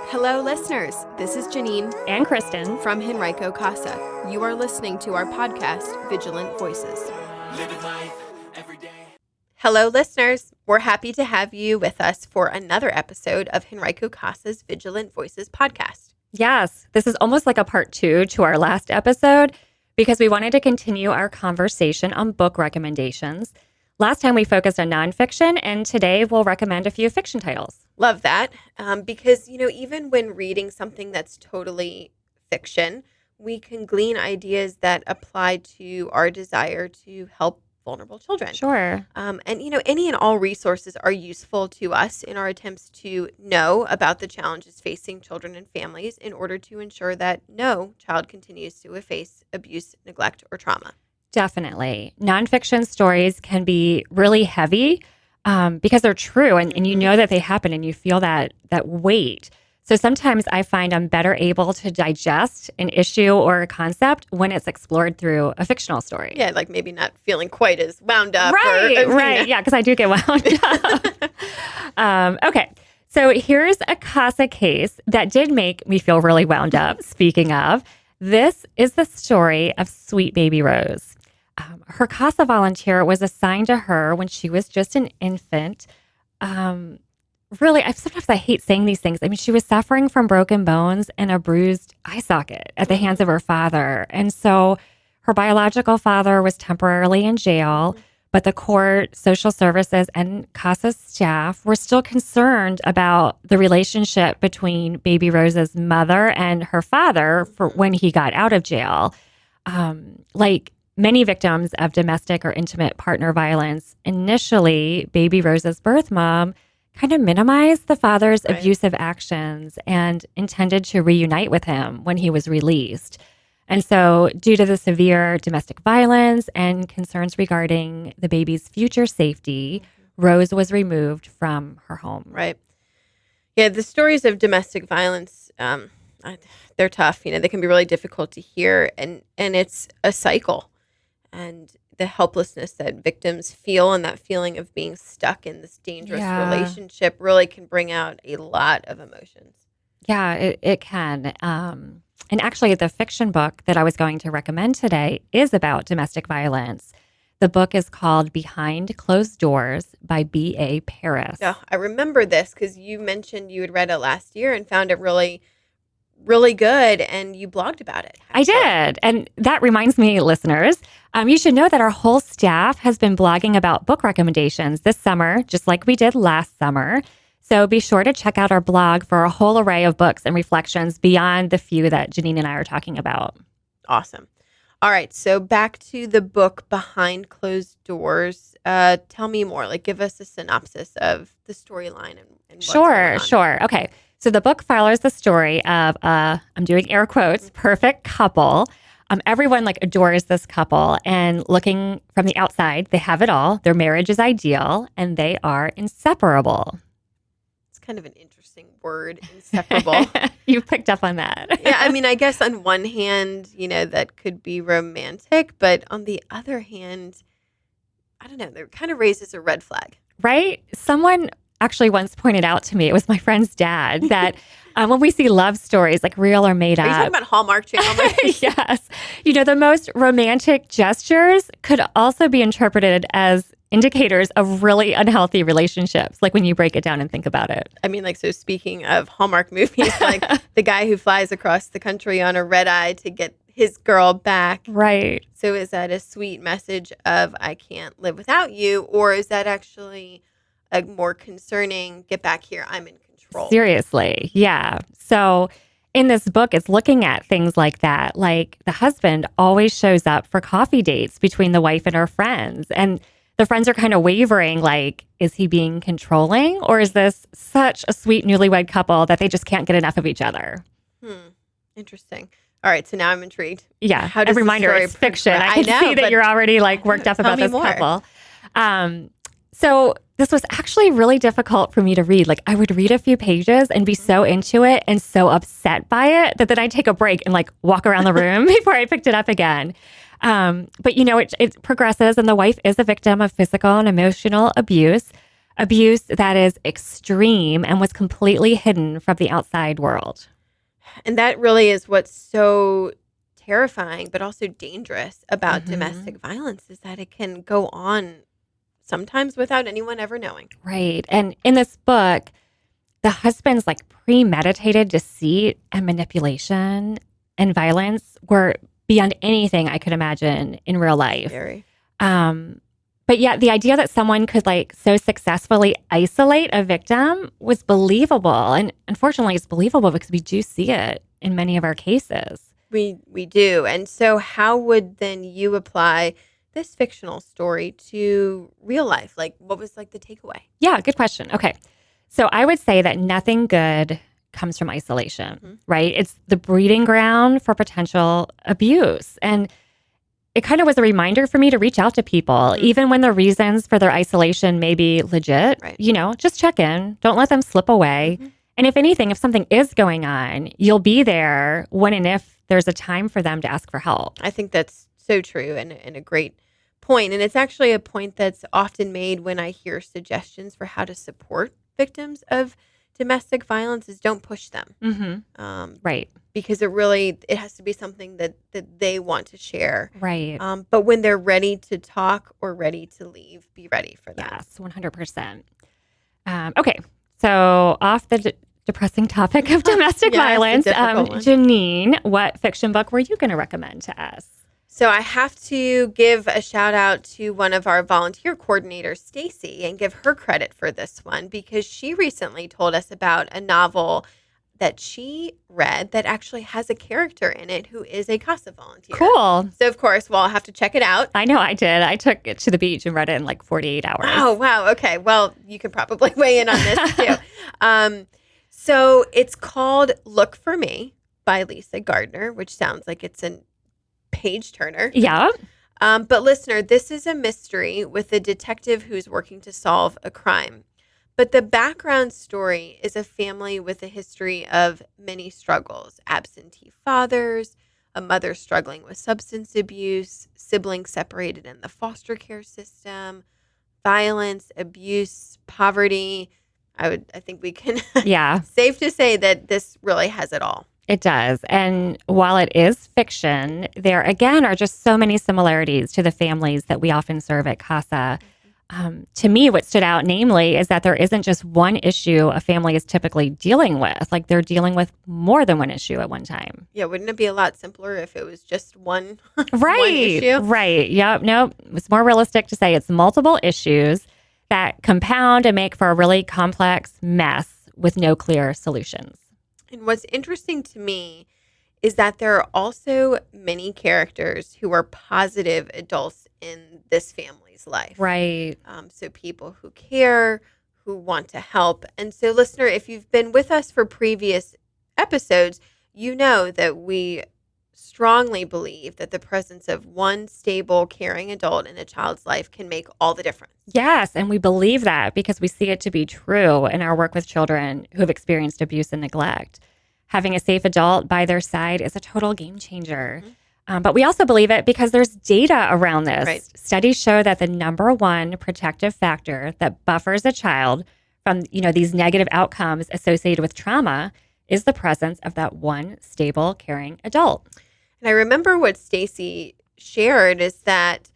Hello, listeners. This is Janine and Kristen from Henrico Casa. You are listening to our podcast, Vigilant Voices. Living life every day. Hello, listeners. We're happy to have you with us for another episode of Henrico Casa's Vigilant Voices podcast. Yes, this is almost like a part 2 to our last episode because we wanted to continue our conversation on book recommendations. Last time we focused on nonfiction, and today we'll recommend a few fiction titles. Love that. Because, even when reading something that's totally fiction, we can glean ideas that apply to our desire to help vulnerable children. Sure. Any and all resources are useful to us in our attempts to know about the challenges facing children and families in order to ensure that no child continues to face abuse, neglect, or trauma. Definitely. Nonfiction stories can be really heavy because they're true and you know that they happen and you feel that weight. So sometimes I find I'm better able to digest an issue or a concept when it's explored through a fictional story. Yeah, like maybe not feeling quite as wound up. Right. Yeah, because I do get wound up. Okay. So here's a CASA case that did make me feel really wound up, speaking of. This is the story of Sweet Baby Rose. Her CASA volunteer was assigned to her when she was just an infant. Really, sometimes I hate saying these things. I mean, she was suffering from broken bones and a bruised eye socket at the hands of her father. And so her biological father was temporarily in jail, but the court, social services, and CASA staff were still concerned about the relationship between Baby Rose's mother and her father for when he got out of jail. Like many victims of domestic or intimate partner violence, initially, Baby Rose's birth mom kind of minimized the father's abusive actions and intended to reunite with him when he was released. And so due to the severe domestic violence and concerns regarding the baby's future safety, Rose was removed from her home. Right. Yeah, the stories of domestic violence, they're tough. They can be really difficult to hear. And it's a cycle. And the helplessness that victims feel and that feeling of being stuck in this dangerous relationship really can bring out a lot of emotions. Yeah, it can. And actually, the fiction book that I was going to recommend today is about domestic violence. The book is called Behind Closed Doors by B.A. Paris. Yeah, I remember this because you mentioned you had read it last year and found it really, really good, and you blogged about it. I did. And that reminds me, listeners, you should know that our whole staff has been blogging about book recommendations this summer, just like we did last summer. So be sure to check out our blog for a whole array of books and reflections beyond the few that Janine and I are talking about. Awesome. All right. So back to the book Behind Closed Doors. Tell me more. Give us a synopsis of the storyline and what's going on. Sure. Okay. So the book follows the story of I'm doing air quotes, perfect couple. Everyone adores this couple, and looking from the outside, they have it all. Their marriage is ideal, and they are inseparable. It's kind of an interesting word, inseparable. You picked up on that. Yeah, I guess on one hand, that could be romantic, but on the other hand, I don't know, that kind of raises a red flag. Right? Someone actually once pointed out to me, it was my friend's dad, that when we see love stories, real or made up. Are you talking about Hallmark Channel? Yes. The most romantic gestures could also be interpreted as indicators of really unhealthy relationships, when you break it down and think about it. So speaking of Hallmark movies, the guy who flies across the country on a red eye to get his girl back. Right. So is that a sweet message of I can't live without you, or is that actually a more concerning, get back here, I'm in control? Seriously. Yeah. So in this book, it's looking at things like that. The husband always shows up for coffee dates between the wife and her friends. And the friends are kind of wavering, is he being controlling? Or is this such a sweet newlywed couple that they just can't get enough of each other? Interesting. All right. So now I'm intrigued. Yeah. How does a reminder, it's fiction. I can see that you're already worked up about this couple. So this was actually really difficult for me to read. I would read a few pages and be so into it and so upset by it that then I'd take a break and walk around the room before I picked it up again. But it progresses, and the wife is a victim of physical and emotional abuse. abuse that is extreme and was completely hidden from the outside world. And that really is what's so terrifying, but also dangerous about Mhm. domestic violence is that it can go on sometimes without anyone ever knowing. Right. And in this book, the husband's like premeditated deceit and manipulation and violence were beyond anything I could imagine in real life. Very. Um, but yet the idea that someone could like so successfully isolate a victim was believable. And unfortunately, it's believable because we do see it in many of our cases. We do. And so how would then you apply this fictional story to real life? Like what was like the takeaway? Yeah, good question. Okay. So I would say that nothing good comes from isolation, Mhm. right? It's the breeding ground for potential abuse. And it kind of was a reminder for me to reach out to people, Mhm. even when the reasons for their isolation may be legit. Right. Just check in. Don't let them slip away. Mhm. And if anything, if something is going on, you'll be there when and if there's a time for them to ask for help. I think that's so true and a great point. And it's actually a point that's often made when I hear suggestions for how to support victims of domestic violence is don't push them. Right. Because it has to be something that they want to share. Right. But when they're ready to talk or ready to leave, be ready for that. Yes, 100%. Okay. So off the depressing topic of domestic Yes, a violence, difficult one. Janine, what fiction book were you going to recommend to us? So I have to give a shout out to one of our volunteer coordinators, Stacy, and give her credit for this one because she recently told us about a novel that she read that actually has a character in it who is a CASA volunteer. Cool. So of course, I'll have to check it out. I know I did. I took it to the beach and read it in like 48 hours. Oh, wow. Okay. Well, you can probably weigh in on this too. So it's called Look for Me by Lisa Gardner, which sounds like it's a page turner. Yeah. But listener, this is a mystery with a detective who's working to solve a crime. But the background story is a family with a history of many struggles: absentee fathers, a mother struggling with substance abuse, siblings separated in the foster care system, violence, abuse, poverty. I think we can Yeah, safe to say that this really has it all. it does. And while it is fiction, there again are just so many similarities to the families that we often serve at CASA. To me, what stood out, namely, is that there isn't just one issue a family is typically dealing with. Like they're dealing with more than one issue at one time. Yeah, wouldn't it be a lot simpler if it was just one, Right. one issue? Right. Yep. Nope. It's more realistic to say it's multiple issues that compound and make for a really complex mess with no clear solutions. And what's interesting to me is that there are also many characters who are positive adults in this family's life. Right. So people who care, who want to help. And so, listener, if you've been with us for previous episodes, you know that we strongly believe that the presence of one stable, caring adult in a child's life can make all the difference. Yes. And we believe that because we see it to be true in our work with children who have experienced abuse and neglect. Having a safe adult by their side is a total game changer. But we also believe it because there's data around this. Right. Studies show that the number one protective factor that buffers a child from, these negative outcomes associated with trauma is the presence of that one stable, caring adult. And I remember what Stacy shared is that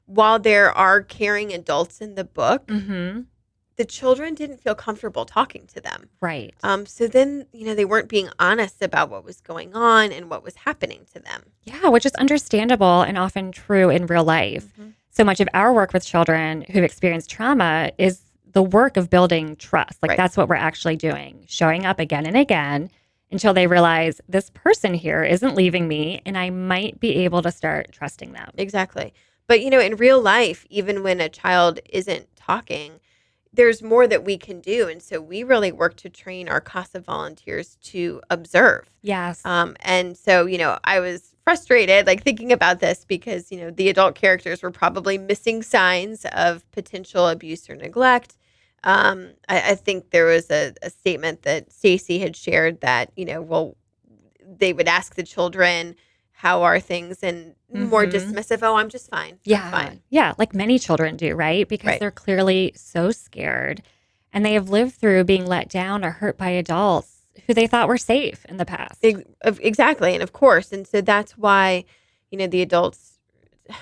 while there are caring adults in the book, Mm-hmm. the children didn't feel comfortable talking to them. Right. So then, they weren't being honest about what was going on and what was happening to them. Yeah, which is understandable and often true in real life. So much of our work with children who've experienced trauma is the work of building trust. Like Right. that's what we're actually doing, showing up again and again until they realize this person here isn't leaving me and I might be able to start trusting them. Exactly. But, in real life, even when a child isn't talking, there's more that we can do. And so we really work to train our CASA volunteers to observe. Yes. And so, I was frustrated, like thinking about this because, the adult characters were probably missing signs of potential abuse or neglect. I think there was a statement that Stacy had shared that, they would ask the children, how are things, and more dismissive. Oh, I'm just fine. Yeah. I'm fine. Yeah. Like many children do, right? Because Right. they're clearly so scared and they have lived through being let down or hurt by adults who they thought were safe in the past. Exactly. And of course. And so that's why, the adults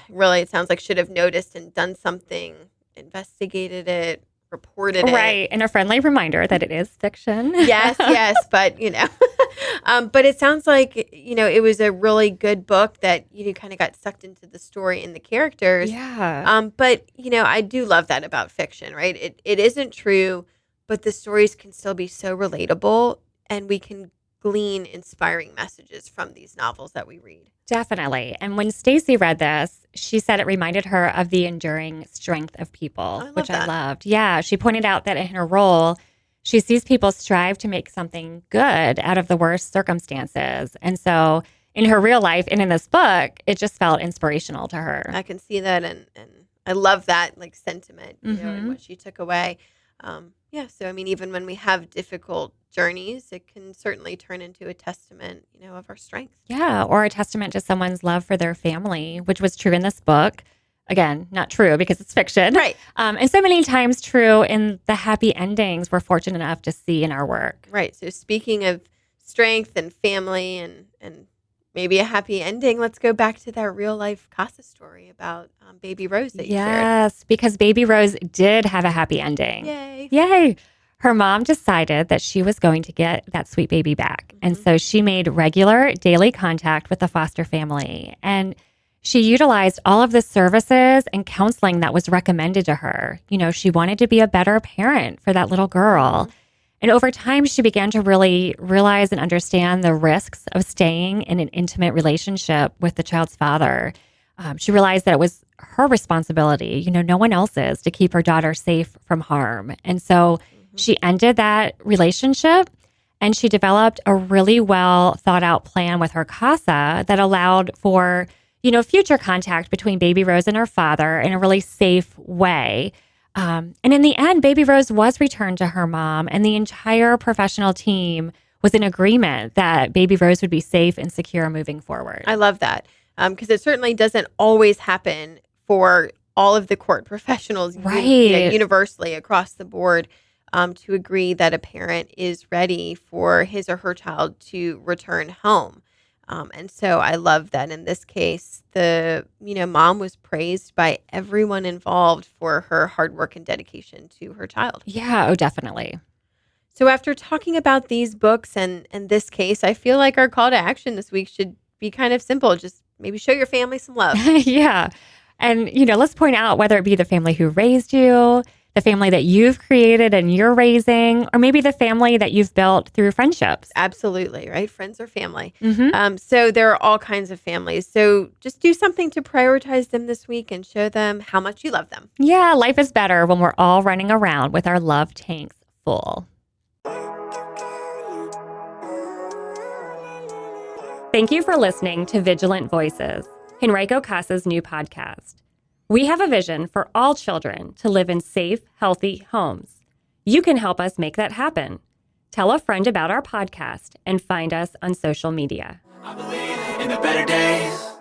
really, it sounds like, should have noticed and done something, investigated it, reported it. Right. And a friendly reminder that it is fiction. Yes, yes. But, but it sounds like, it was a really good book that you kind of got sucked into the story and the characters. Yeah. But, I do love that about fiction, right? It isn't true, but the stories can still be so relatable, and we can glean inspiring messages from these novels that we read. Definitely. And when Stacy read this, she said it reminded her of the enduring strength of people, which I loved. Yeah. She pointed out that in her role, she sees people strive to make something good out of the worst circumstances. And so in her real life and in this book, it just felt inspirational to her. I can see that. And I love that sentiment, and what she took away. So, even when we have difficult journeys, it can certainly turn into a testament, of our strength. Yeah, or a testament to someone's love for their family, which was true in this book. Again, not true because it's fiction. Right. And so many times true in the happy endings we're fortunate enough to see in our work. Right. So speaking of strength and family and maybe a happy ending, let's go back to that real life Casa story about Baby Rose that you shared. Yes, because Baby Rose did have a happy ending. Yay. Yay. Her mom decided that she was going to get that sweet baby back. And so she made regular daily contact with the foster family. And she utilized all of the services and counseling that was recommended to her. She wanted to be a better parent for that little girl. And over time, she began to really realize and understand the risks of staying in an intimate relationship with the child's father. She realized that it was her responsibility, no one else's, to keep her daughter safe from harm. And so she ended that relationship, and she developed a really well thought out plan with her casa that allowed for, future contact between Baby Rose and her father in a really safe way. And in the end, Baby Rose was returned to her mom, and the entire professional team was in agreement that Baby Rose would be safe and secure moving forward. I love that, because it certainly doesn't always happen for all of the court professionals, right? Universally across the board, to agree that a parent is ready for his or her child to return home. And so I love that in this case, the mom was praised by everyone involved for her hard work and dedication to her child. Yeah, oh, definitely. So after talking about these books and this case, I feel like our call to action this week should be kind of simple. Just maybe show your family some love. Yeah. And, let's point out whether it be the family who raised you, the family that you've created and you're raising, or maybe the family that you've built through friendships. Absolutely, right? Friends or family. So there are all kinds of families. So just do something to prioritize them this week and show them how much you love them. Yeah, life is better when we're all running around with our love tanks full. Thank you for listening to Vigilant Voices, Henrico Casa's new podcast. We have a vision for all children to live in safe, healthy homes. You can help us make that happen. Tell a friend about our podcast and find us on social media. I believe in the better days.